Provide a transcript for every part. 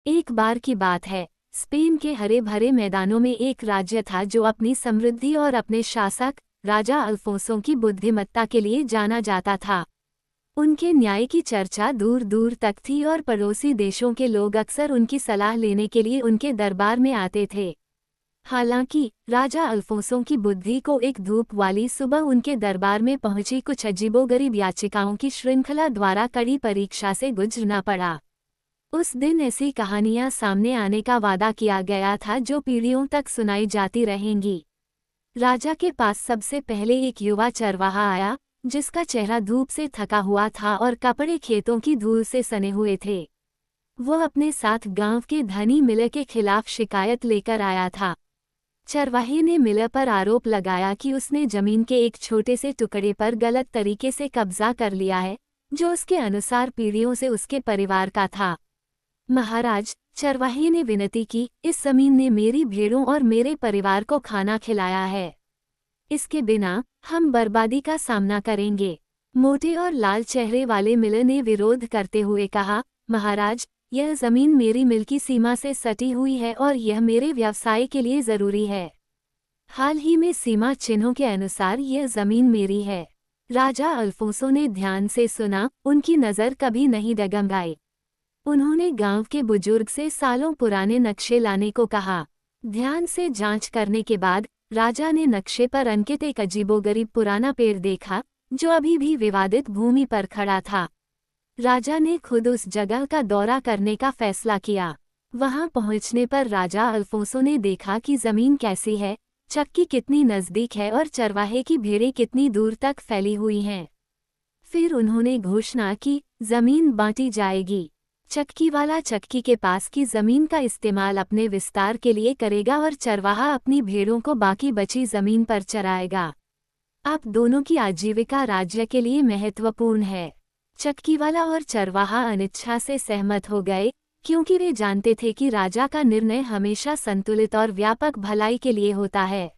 एक बार की बात है, स्पेन के हरे भरे मैदानों में एक राज्य था जो अपनी समृद्धि और अपने शासक राजा अल्फोंसो की बुद्धिमत्ता के लिए जाना जाता था। उनके न्याय की चर्चा दूर दूर तक थी और पड़ोसी देशों के लोग अक्सर उनकी सलाह लेने के लिए उनके दरबार में आते थे। हालांकि राजा अल्फोंसो की बुद्धि को एक धूप वाली सुबह उनके दरबार में पहुंची कुछ अजीबोगरीब याचिकाओं की श्रृंखला द्वारा कड़ी परीक्षा से गुजरना पड़ा। उस दिन ऐसी कहानियां सामने आने का वादा किया गया था जो पीढ़ियों तक सुनाई जाती रहेंगी। राजा के पास सबसे पहले एक युवा चरवाहा आया, जिसका चेहरा धूप से थका हुआ था और कपड़े खेतों की धूल से सने हुए थे। वह अपने साथ गांव के धनी मिलर के खिलाफ शिकायत लेकर आया था। चरवाहे ने मिलर पर आरोप लगाया कि उसने जमीन के एक छोटे से टुकड़े पर गलत तरीके से कब्जा कर लिया है, जो उसके अनुसार पीढ़ियों से उसके परिवार का था। महाराज, चरवाहे ने विनती की, इस जमीन ने मेरी भेड़ों और मेरे परिवार को खाना खिलाया है। इसके बिना हम बर्बादी का सामना करेंगे। मोटे और लाल चेहरे वाले मिलर ने विरोध करते हुए कहा, महाराज, यह जमीन मेरी मिल्की सीमा से सटी हुई है और यह मेरे व्यवसाय के लिए जरूरी है। हाल ही में सीमा चिन्हों के अनुसार यह जमीन मेरी है। राजा अल्फोंसो ने ध्यान से सुना, उनकी नज़र कभी नहीं डगमगाई। उन्होंने गांव के बुजुर्ग से सालों पुराने नक्शे लाने को कहा। ध्यान से जांच करने के बाद राजा ने नक्शे पर अंकित एक अजीबोगरीब पुराना पेड़ देखा, जो अभी भी विवादित भूमि पर खड़ा था। राजा ने खुद उस जगह का दौरा करने का फैसला किया। वहां पहुंचने पर राजा अल्फोंसो ने देखा कि जमीन कैसी है, चक्की कितनी नज़दीक है और चरवाहे की भेड़ें कितनी दूर तक फैली हुई हैं। फिर उन्होंने घोषणा की, जमीन बांटी जाएगी। चक्की वाला चक्की के पास की जमीन का इस्तेमाल अपने विस्तार के लिए करेगा और चरवाहा अपनी भेड़ों को बाकी बची जमीन पर चराएगा। आप दोनों की आजीविका राज्य के लिए महत्वपूर्ण है। चक्की वाला और चरवाहा अनिच्छा से सहमत हो गए, क्योंकि वे जानते थे कि राजा का निर्णय हमेशा संतुलित और व्यापक भलाई के लिए होता है।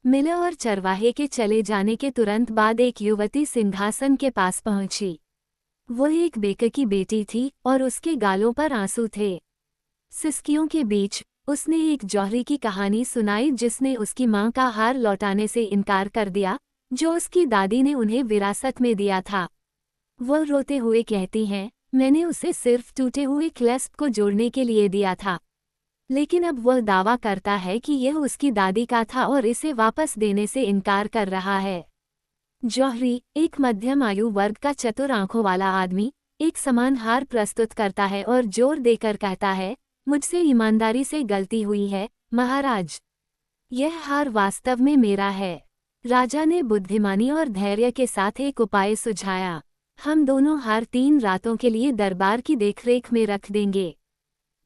मिलर और चरवाहे के चले जाने के तुरंत बाद एक युवती सिंहासन के पास पहुंची। वह एक बेकर की बेटी थी और उसके गालों पर आंसू थे। सिसकियों के बीच उसने एक जौहरी की कहानी सुनाई, जिसने उसकी मां का हार लौटाने से इनकार कर दिया, जो उसकी दादी ने उन्हें विरासत में दिया था। वह रोते हुए कहती हैं, मैंने उसे सिर्फ टूटे हुए क्लैस्प को जोड़ने के लिए दिया था, लेकिन अब वह दावा करता है कि यह उसकी दादी का था और इसे वापस देने से इनकार कर रहा है। जौहरी, एक मध्यम आयु वर्ग का चतुर आंखों वाला आदमी, एक समान हार प्रस्तुत करता है और जोर देकर कहता है, मुझसे ईमानदारी से गलती हुई है, महाराज। यह हार वास्तव में मेरा है। राजा ने बुद्धिमानी और धैर्य के साथ एक उपाय सुझाया। हम दोनों हार 3 रातों के लिए दरबार की देखरेख में रख देंगे।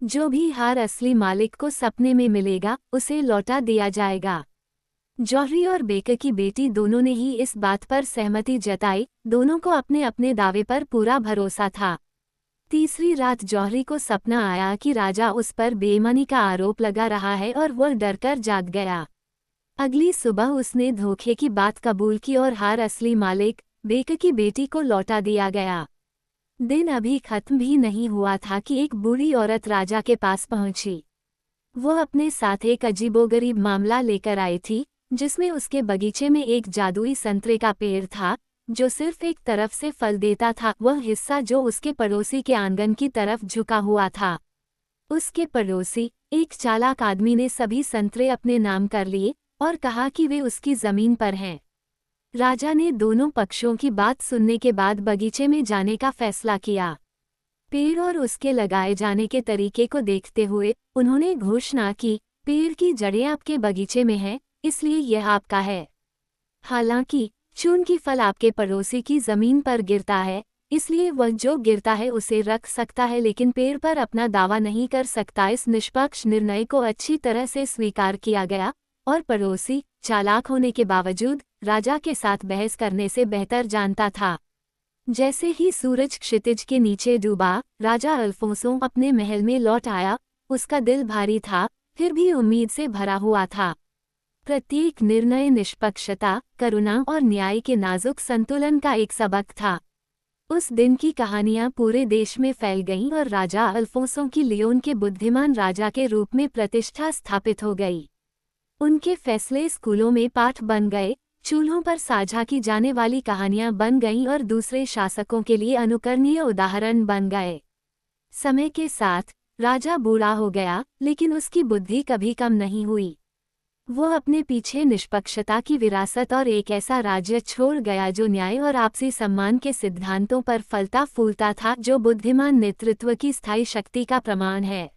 जो भी हार असली मालिक को सपने में मिलेगा, उसे लौटा दिया जाएगा। जौहरी और बेकर की बेटी दोनों ने ही इस बात पर सहमति जताई। दोनों को अपने अपने दावे पर पूरा भरोसा था। तीसरी रात जौहरी को सपना आया कि राजा उस पर बेईमानी का आरोप लगा रहा है और वह डरकर जाग गया। अगली सुबह उसने धोखे की बात कबूल की और हार असली मालिक बेकर की बेटी को लौटा दिया गया। दिन अभी खत्म भी नहीं हुआ था कि एक बूढ़ी औरत राजा के पास पहुंची। वह अपने साथ एक अजीबोगरीब मामला लेकर आई थी, जिसमें उसके बगीचे में एक जादुई संतरे का पेड़ था, जो सिर्फ एक तरफ से फल देता था, वह हिस्सा जो उसके पड़ोसी के आंगन की तरफ झुका हुआ था। उसके पड़ोसी, एक चालाक आदमी, ने सभी संतरे अपने नाम कर लिए और कहा कि वे उसकी जमीन पर हैं। राजा ने दोनों पक्षों की बात सुनने के बाद बगीचे में जाने का फैसला किया। पेड़ और उसके लगाए जाने के तरीके को देखते हुए उन्होंने घोषणा की, पेड़ की जड़ें आपके बगीचे में हैं, इसलिए यह आपका है। हालांकि चून की फल आपके पड़ोसी की जमीन पर गिरता है, इसलिए वह जो गिरता है उसे रख सकता है, लेकिन पेड़ पर अपना दावा नहीं कर सकता। इस निष्पक्ष निर्णय को अच्छी तरह से स्वीकार किया गया और पड़ोसी, चालाक होने के बावजूद, राजा के साथ बहस करने से बेहतर जानता था। जैसे ही सूरज क्षितिज के नीचे डूबा, राजा अल्फोंसो अपने महल में लौट आया। उसका दिल भारी था, फिर भी उम्मीद से भरा हुआ था। प्रत्येक निर्णय निष्पक्षता, करुणा और न्याय के नाजुक संतुलन का एक सबक था। उस दिन की कहानियां पूरे देश में फैल गईं और राजा अल्फोंसो की लियोन के बुद्धिमान राजा के रूप में प्रतिष्ठा स्थापित हो गई। उनके फैसले स्कूलों में पाठ बन गए, चूल्हों पर साझा की जाने वाली कहानियां बन गईं और दूसरे शासकों के लिए अनुकरणीय उदाहरण बन गए। समय के साथ राजा बूढ़ा हो गया, लेकिन उसकी बुद्धि कभी कम नहीं हुई। वो अपने पीछे निष्पक्षता की विरासत और एक ऐसा राज्य छोड़ गया जो न्याय और आपसी सम्मान के सिद्धांतों पर फलता फूलता था, जो बुद्धिमान नेतृत्व की स्थायी शक्ति का प्रमाण है।